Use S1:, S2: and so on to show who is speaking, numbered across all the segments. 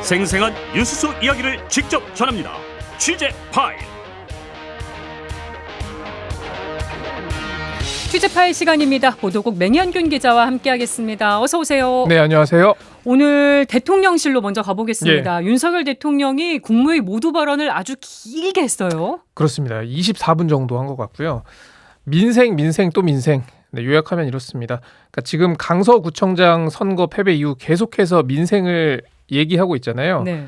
S1: 생생한 뉴스 이야기를 직접 전합니다. 취재 파일.
S2: 취재 파일 시간입니다. 보도국 맹현균 기자와 함께하겠습니다. 어서 오세요.
S3: 네, 안녕하세요.
S2: 오늘 대통령실로 먼저 가보겠습니다. 윤석열 대통령이 국무회의 모두 발언을 아주 길게 했어요.
S3: 그렇습니다. 24분 정도 한 것 같고요. 민생 또 민생. 네, 요약하면 이렇습니다. 그러니까 지금 강서구청장 선거 패배 이후 계속해서 민생을 얘기하고 있잖아요.
S2: 네.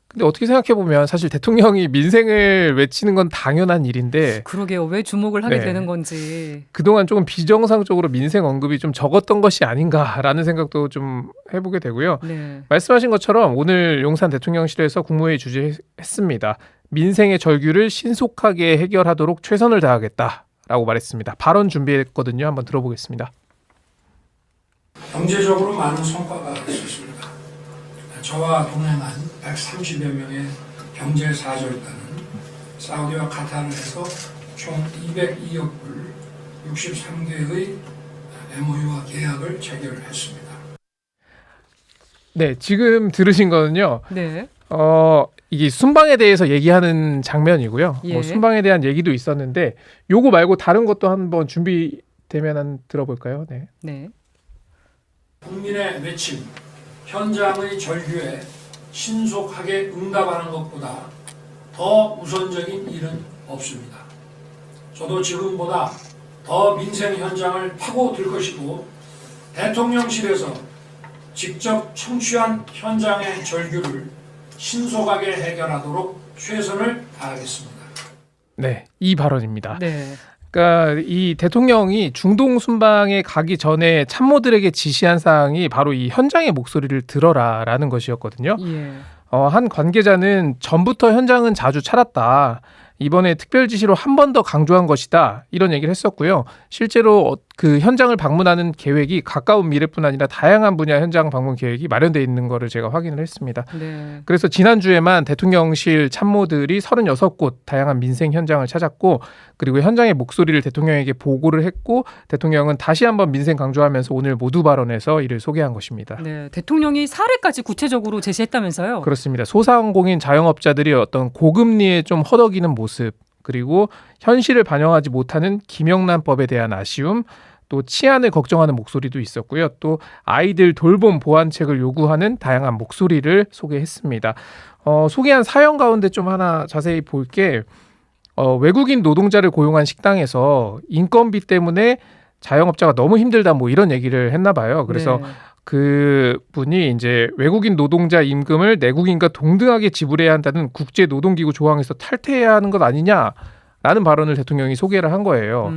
S3: 근데 어떻게 생각해보면 사실 대통령이 민생을 외치는 건 당연한 일인데
S2: 그러게요. 왜 주목을 하게
S3: 네.
S2: 되는 건지.
S3: 그동안 조금 비정상적으로 민생 언급이 좀 적었던 것이 아닌가라는 생각도 좀 해보게 되고요.
S2: 네.
S3: 말씀하신 것처럼 오늘 용산 대통령실에서 국무회의 주재했습니다. 민생의 절규를 신속하게 해결하도록 최선을 다하겠다라고 말했습니다. 발언 준비했거든요. 한번 들어보겠습니다.
S4: 경제적으로 많은 성과가 있었습니다. 저와 동행한 130여 명의 경제사절단은 사우디와 카타르를 해서 총 202억 불 63개의 MOU와 계약을 체결했습니다.
S3: 네, 지금 들으신 거는요.
S2: 네.
S3: 이게 순방에 대해서 얘기하는 장면이고요.
S2: 예.
S3: 순방에 대한 얘기도 있었는데 요거 말고 다른 것도 한번 준비되면 들어볼까요? 네.
S2: 네.
S4: 국민의 외침, 현장의 절규에 신속하게 응답하는 것보다 더 우선적인 일은 없습니다. 저도 지금보다 더 민생 현장을 파고들 것이고 대통령실에서 직접 청취한 현장의 절규를 신속하게 해결하도록 최선을 다하겠습니다.
S3: 네, 이 발언입니다.
S2: 네.
S3: 그러니까 이 대통령이 중동 순방에 가기 전에 참모들에게 지시한 사항이 바로 이 현장의 목소리를 들어라라는 것이었거든요.
S2: 예.
S3: 한 관계자는 전부터 현장은 자주 찾았다. 이번에 특별 지시로 한 번 더 강조한 것이다. 이런 얘기를 했었고요. 실제로 그 현장을 방문하는 계획이 가까운 미래뿐 아니라 다양한 분야 현장 방문 계획이 마련되어 있는 거를 제가 확인을 했습니다.
S2: 네.
S3: 그래서 지난주에만 대통령실 참모들이 36곳 다양한 민생 현장을 찾았고 그리고 현장의 목소리를 대통령에게 보고를 했고 대통령은 다시 한번 민생 강조하면서 오늘 모두 발언에서 이를 소개한 것입니다.
S2: 네. 대통령이 사례까지 구체적으로 제시했다면서요?
S3: 그렇습니다. 소상공인 자영업자들이 어떤 고금리에 좀 허덕이는 모습 그리고 현실을 반영하지 못하는 김영란법에 대한 아쉬움 또 치안을 걱정하는 목소리도 있었고요. 또 아이들 돌봄 보완책을 요구하는 다양한 목소리를 소개했습니다. 소개한 사연 가운데 좀 하나 자세히 볼게 외국인 노동자를 고용한 식당에서 인건비 때문에 자영업자가 너무 힘들다 뭐 이런 얘기를 했나 봐요. 그래서
S2: 네.
S3: 그 분이 이제 외국인 노동자 임금을 내국인과 동등하게 지불해야 한다는 국제노동기구 조항에서 탈퇴해야 하는 것 아니냐라는 발언을 대통령이 소개를 한 거예요.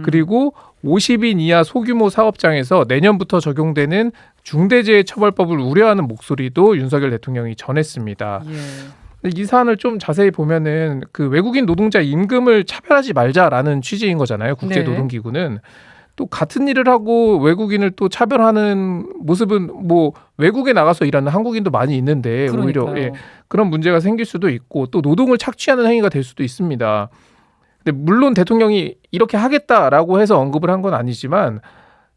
S3: 그리고 50인 이하 소규모 사업장에서 내년부터 적용되는 중대재해처벌법을 우려하는 목소리도 윤석열 대통령이 전했습니다.
S2: 예.
S3: 이 사안을 좀 자세히 보면은 그 외국인 노동자 임금을 차별하지 말자라는 취지인 거잖아요. 국제노동기구는. 또 같은 일을 하고 외국인을 또 차별하는 모습은 뭐 외국에 나가서 일하는 한국인도 많이 있는데
S2: 그러니까요.
S3: 오히려 그런 문제가 생길 수도 있고 또 노동을 착취하는 행위가 될 수도 있습니다. 근데 물론 대통령이 이렇게 하겠다라고 해서 언급을 한 건 아니지만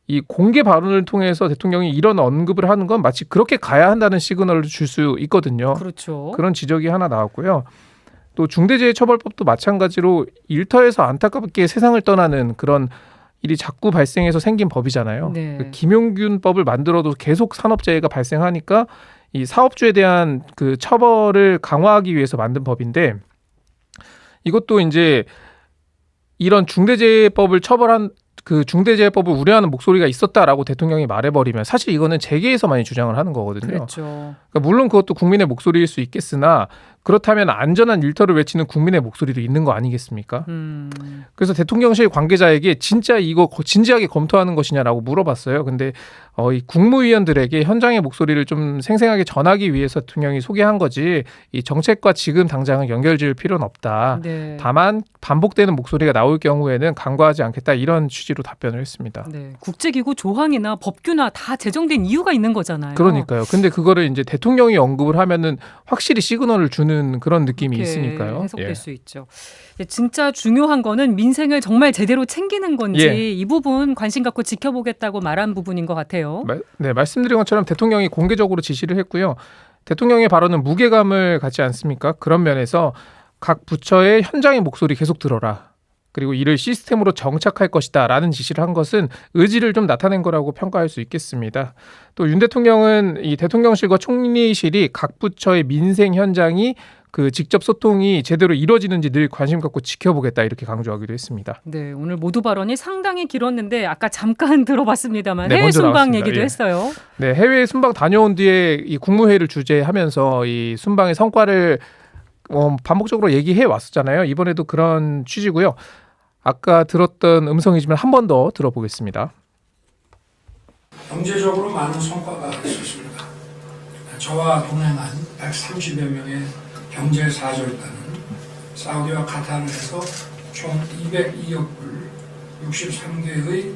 S3: 이 공개 발언을 통해서 대통령이 이런 언급을 하는 건 마치 그렇게 가야 한다는 시그널을 줄 수 있거든요.
S2: 그렇죠.
S3: 그런 지적이 하나 나왔고요. 또 중대재해처벌법도 마찬가지로 일터에서 안타깝게 세상을 떠나는 그런 일이 자꾸 발생해서 생긴 법이잖아요.
S2: 네.
S3: 그 김용균법을 만들어도 계속 산업재해가 발생하니까 이 사업주에 대한 그 처벌을 강화하기 위해서 만든 법인데 이것도 이제 이런 중대재해법을 처벌한 그 중대재해법을 우려하는 목소리가 있었다라고 대통령이 말해버리면 사실 이거는 재계에서 많이 주장을 하는 거거든요.
S2: 그렇죠.
S3: 그러니까 물론 그것도 국민의 목소리일 수 있겠으나 그렇다면 안전한 일터를 외치는 국민의 목소리도 있는 거 아니겠습니까? 그래서 대통령실 관계자에게 진짜 이거 진지하게 검토하는 것이냐라고 물어봤어요. 근데 이 국무위원들에게 현장의 목소리를 좀 생생하게 전하기 위해서 대통령이 소개한 거지 이 정책과 지금 당장은 연결지을 필요는 없다.
S2: 네.
S3: 다만 반복되는 목소리가 나올 경우에는 간과하지 않겠다 이런 취지로 답변을 했습니다.
S2: 네. 국제기구 조항이나 법규나 다 제정된 이유가 있는 거잖아요.
S3: 그러니까요. 근데 그거를 이제 대통령이 언급을 하면은 확실히 시그널을 주는 그런 느낌이 있으니까요.
S2: 해석될
S3: 예.
S2: 수 있죠. 진짜 중요한 거는 민생을 정말 제대로 챙기는 건지
S3: 예.
S2: 이 부분 관심 갖고 지켜보겠다고 말한 부분인 것 같아요.
S3: 네, 말씀드린 것처럼 대통령이 공개적으로 지시를 했고요. 대통령의 발언은 무게감을 갖지 않습니까? 그런 면에서 각 부처의 현장의 목소리 계속 들어라. 그리고 이를 시스템으로 정착할 것이다 라는 지시를 한 것은 의지를 좀 나타낸 거라고 평가할 수 있겠습니다. 또 윤 대통령은 이 대통령실과 총리실이 각 부처의 민생 현장이 그 직접 소통이 제대로 이루어지는지 늘 관심 갖고 지켜보겠다 이렇게 강조하기도 했습니다.
S2: 네, 오늘 모두 발언이 상당히 길었는데 아까 잠깐 들어봤습니다만
S3: 네,
S2: 해외
S3: 먼저
S2: 순방
S3: 나왔습니다.
S2: 얘기도
S3: 예.
S2: 했어요.
S3: 네, 해외 순방 다녀온 뒤에 이 국무회의를 주재하면서 이 순방의 성과를 반복적으로 얘기해 왔었잖아요. 이번에도 그런 취지고요. 아까 들었던 음성이지만 한 번 더 들어보겠습니다.
S4: 경제적으로 많은 성과가 있었습니다. 저와 동행한 130여 명의 경제사절단은 사우디와 카타르 에서 총 202억 불 63개의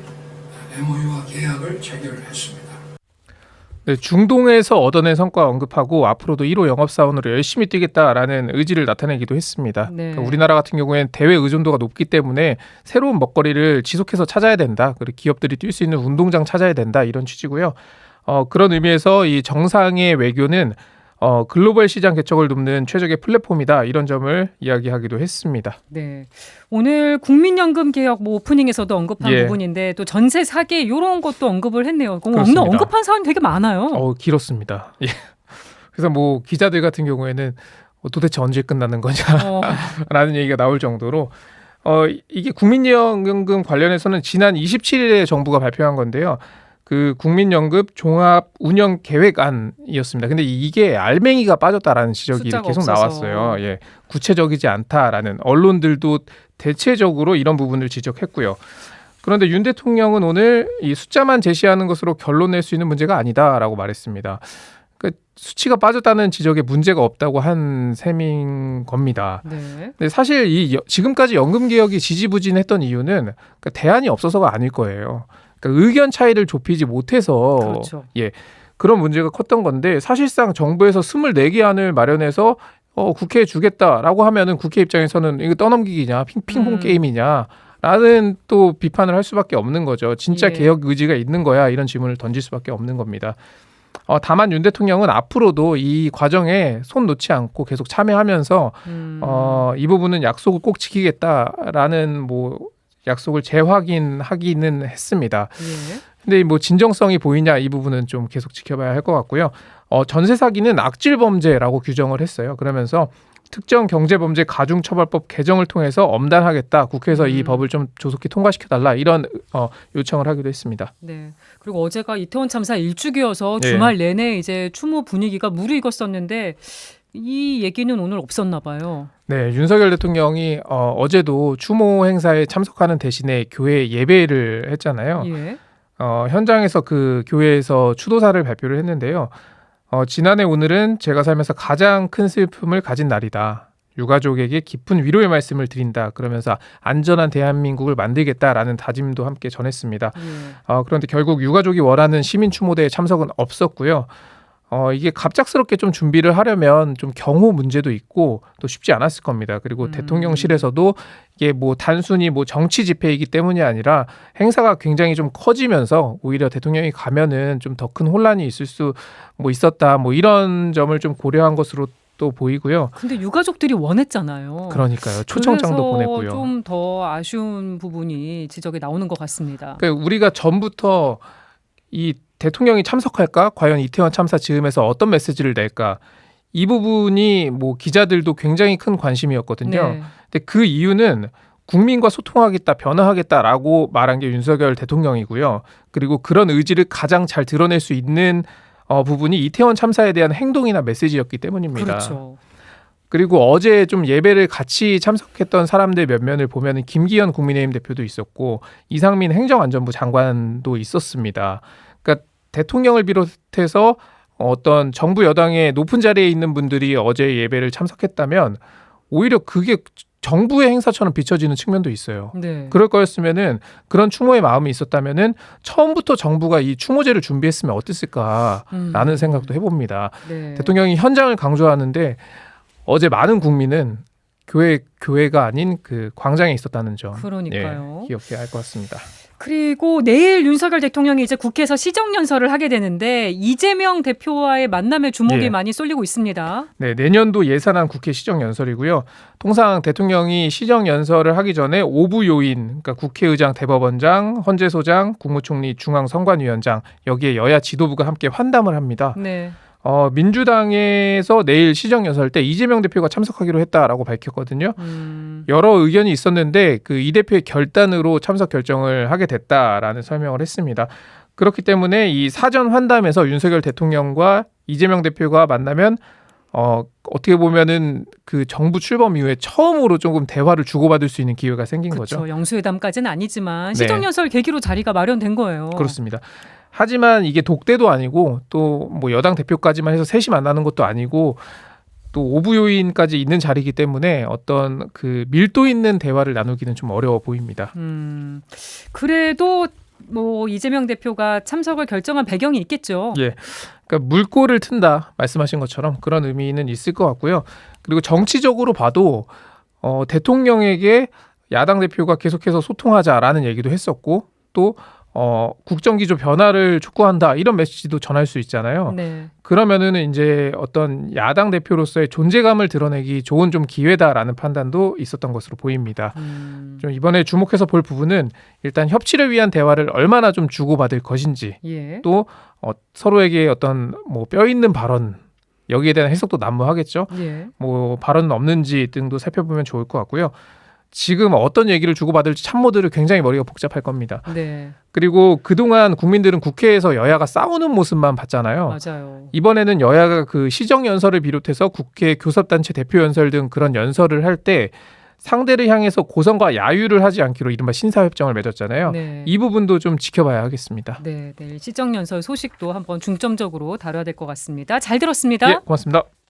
S4: MOU와 계약을 체결했습니다.
S3: 네, 중동에서 얻어낸 성과 언급하고 앞으로도 1호 영업사원으로 열심히 뛰겠다라는 의지를 나타내기도 했습니다.
S2: 네.
S3: 그러니까 우리나라 같은 경우에는 대외 의존도가 높기 때문에 새로운 먹거리를 지속해서 찾아야 된다. 그리고 기업들이 뛸 수 있는 운동장 찾아야 된다. 이런 취지고요. 그런 의미에서 이 정상의 외교는 글로벌 시장 개척을 돕는 최적의 플랫폼이다. 이런 점을 이야기하기도 했습니다.
S2: 네, 오늘 국민연금 개혁 뭐 오프닝에서도 언급한
S3: 예.
S2: 부분인데 또 전세 사기 이런 것도 언급을 했네요. 오늘
S3: 그렇습니다.
S2: 언급한 사안이 되게 많아요.
S3: 길었습니다. 예. 그래서 뭐 기자들 같은 경우에는 도대체 언제 끝나는 거냐 라는 얘기가 나올 정도로 이게 국민연금 관련해서는 지난 27일에 정부가 발표한 건데요. 그 국민연금 종합 운영 계획안이었습니다. 근데 이게 알맹이가 빠졌다라는 지적이
S2: 숫자가
S3: 계속
S2: 없어서.
S3: 나왔어요. 예. 구체적이지 않다라는 언론들도 대체적으로 이런 부분을 지적했고요. 그런데 윤 대통령은 오늘 이 숫자만 제시하는 것으로 결론 낼 수 있는 문제가 아니다라고 말했습니다. 그러니까 수치가 빠졌다는 지적에 문제가 없다고 한 셈인 겁니다.
S2: 네.
S3: 근데 사실 지금까지 연금 개혁이 지지부진했던 이유는 그러니까 대안이 없어서가 아닐 거예요. 그러니까 의견 차이를 좁히지 못해서
S2: 그렇죠.
S3: 그런 문제가 컸던 건데 사실상 정부에서 24개 안을 마련해서 국회에 주겠다라고 하면은 국회 입장에서는 이거 떠넘기기냐 핑퐁 게임이냐 라는 또 비판을 할 수밖에 없는 거죠. 진짜
S2: 예.
S3: 개혁 의지가 있는 거야 이런 질문을 던질 수밖에 없는 겁니다. 다만 윤 대통령은 앞으로도 이 과정에 손 놓지 않고 계속 참여하면서 이 부분은 약속을 꼭 지키겠다라는 뭐 약속을 재확인하기는 했습니다.
S2: 예.
S3: 근데 뭐 진정성이 보이냐 이 부분은 좀 계속 지켜봐야 할 것 같고요. 전세 사기는 악질 범죄라고 규정을 했어요. 그러면서 특정 경제범죄 가중처벌법 개정을 통해서 엄단하겠다. 국회에서 이 법을 좀 조속히 통과시켜달라 이런 요청을 하기도 했습니다.
S2: 네. 그리고 어제가 이태원 참사 일주기여서
S3: 예.
S2: 주말 내내 이제 추모 분위기가 무르익었었는데 이 얘기는 오늘 없었나 봐요.
S3: 네, 윤석열 대통령이 어제도 추모 행사에 참석하는 대신에 교회 예배를 했잖아요.
S2: 예.
S3: 현장에서 그 교회에서 추도사를 발표를 했는데요. 지난해 오늘은 제가 살면서 가장 큰 슬픔을 가진 날이다. 유가족에게 깊은 위로의 말씀을 드린다. 그러면서 안전한 대한민국을 만들겠다라는 다짐도 함께 전했습니다.
S2: 예.
S3: 그런데 결국 유가족이 원하는 시민 추모대에 참석은 없었고요. 이게 갑작스럽게 좀 준비를 하려면 좀 경호 문제도 있고 또 쉽지 않았을 겁니다. 그리고 대통령실에서도 이게 뭐 단순히 뭐 정치 집회이기 때문이 아니라 행사가 굉장히 좀 커지면서 오히려 대통령이 가면은 좀 더 큰 혼란이 있을 수 뭐 있었다. 뭐 이런 점을 좀 고려한 것으로 또 보이고요.
S2: 근데 유가족들이 원했잖아요.
S3: 그러니까요. 초청장도
S2: 그래서
S3: 보냈고요.
S2: 좀 더 아쉬운 부분이 지적이 나오는 것 같습니다.
S3: 그러니까 우리가 전부터 이 대통령이 참석할까? 과연 이태원 참사 즈음에서 어떤 메시지를 낼까? 이 부분이 뭐 기자들도 굉장히 큰 관심이었거든요.
S2: 네.
S3: 근데 그 이유는 국민과 소통하겠다, 변화하겠다라고 말한 게 윤석열 대통령이고요. 그리고 그런 의지를 가장 잘 드러낼 수 있는 부분이 이태원 참사에 대한 행동이나 메시지였기 때문입니다.
S2: 그렇죠.
S3: 그리고 어제 좀 예배를 같이 참석했던 사람들 몇 면을 보면 김기현 국민의힘 대표도 있었고 이상민 행정안전부 장관도 있었습니다. 그러니까 대통령을 비롯해서 어떤 정부 여당의 높은 자리에 있는 분들이 어제 예배를 참석했다면 오히려 그게 정부의 행사처럼 비춰지는 측면도 있어요.
S2: 네.
S3: 그럴 거였으면은 그런 추모의 마음이 있었다면은 처음부터 정부가 이 추모제를 준비했으면 어땠을까라는 생각도 해봅니다.
S2: 네.
S3: 대통령이 현장을 강조하는데 어제 많은 국민은 교회가 아닌 그 광장에 있었다는 점
S2: 그러니까요.
S3: 기억해야 할 것 같습니다.
S2: 그리고 내일 윤석열 대통령이 이제 국회에서 시정연설을 하게 되는데 이재명 대표와의 만남에 주목이
S3: 예.
S2: 많이 쏠리고 있습니다.
S3: 네, 내년도 예산안 국회 시정연설이고요. 통상 대통령이 시정연설을 하기 전에 5부 요인, 그러니까 국회의장, 대법원장, 헌재소장, 국무총리, 중앙선관위원장 여기에 여야 지도부가 함께 환담을 합니다.
S2: 네.
S3: 민주당에서 내일 시정연설 때 이재명 대표가 참석하기로 했다라고 밝혔거든요. 여러 의견이 있었는데 그 이 대표의 결단으로 참석 결정을 하게 됐다라는 설명을 했습니다. 그렇기 때문에 이 사전 환담에서 윤석열 대통령과 이재명 대표가 만나면 어떻게 보면은 그 정부 출범 이후에 처음으로 조금 대화를 주고받을 수 있는 기회가 생긴 거죠.
S2: 그렇죠. 영수회담까지는 아니지만
S3: 네.
S2: 시정연설 계기로 자리가 마련된 거예요.
S3: 그렇습니다. 하지만 이게 독대도 아니고 또 뭐 여당 대표까지만 해서 셋이 만나는 것도 아니고 또 오부 요인까지 있는 자리이기 때문에 어떤 그 밀도 있는 대화를 나누기는 좀 어려워 보입니다.
S2: 그래도 뭐 이재명 대표가 참석을 결정한 배경이 있겠죠.
S3: 예. 그러니까 물꼬를 튼다 말씀하신 것처럼 그런 의미는 있을 것 같고요. 그리고 정치적으로 봐도 대통령에게 야당 대표가 계속해서 소통하자라는 얘기도 했었고 또 국정기조 변화를 촉구한다 이런 메시지도 전할 수 있잖아요.
S2: 네.
S3: 그러면은 이제 어떤 야당 대표로서의 존재감을 드러내기 좋은 좀 기회다라는 판단도 있었던 것으로 보입니다. 좀 이번에 주목해서 볼 부분은 일단 협치를 위한 대화를 얼마나 좀 주고받을 것인지
S2: 예.
S3: 또 서로에게 어떤 뭐 뼈 있는 발언 여기에 대한 해석도 난무하겠죠.
S2: 예.
S3: 뭐 발언은 없는지 등도 살펴보면 좋을 것 같고요. 지금 어떤 얘기를 주고받을지 참모들은 굉장히 머리가 복잡할 겁니다.
S2: 네.
S3: 그리고 그동안 국민들은 국회에서 여야가 싸우는 모습만 봤잖아요.
S2: 맞아요.
S3: 이번에는 여야가 그 시정연설을 비롯해서 국회 교섭단체 대표연설 등 그런 연설을 할 때 상대를 향해서 고성과 야유를 하지 않기로 이른바 신사협정을 맺었잖아요.
S2: 네.
S3: 이 부분도 좀 지켜봐야 하겠습니다.
S2: 네, 내일 시정연설 소식도 한번 중점적으로 다뤄야 될 것 같습니다. 잘 들었습니다.
S3: 예, 고맙습니다.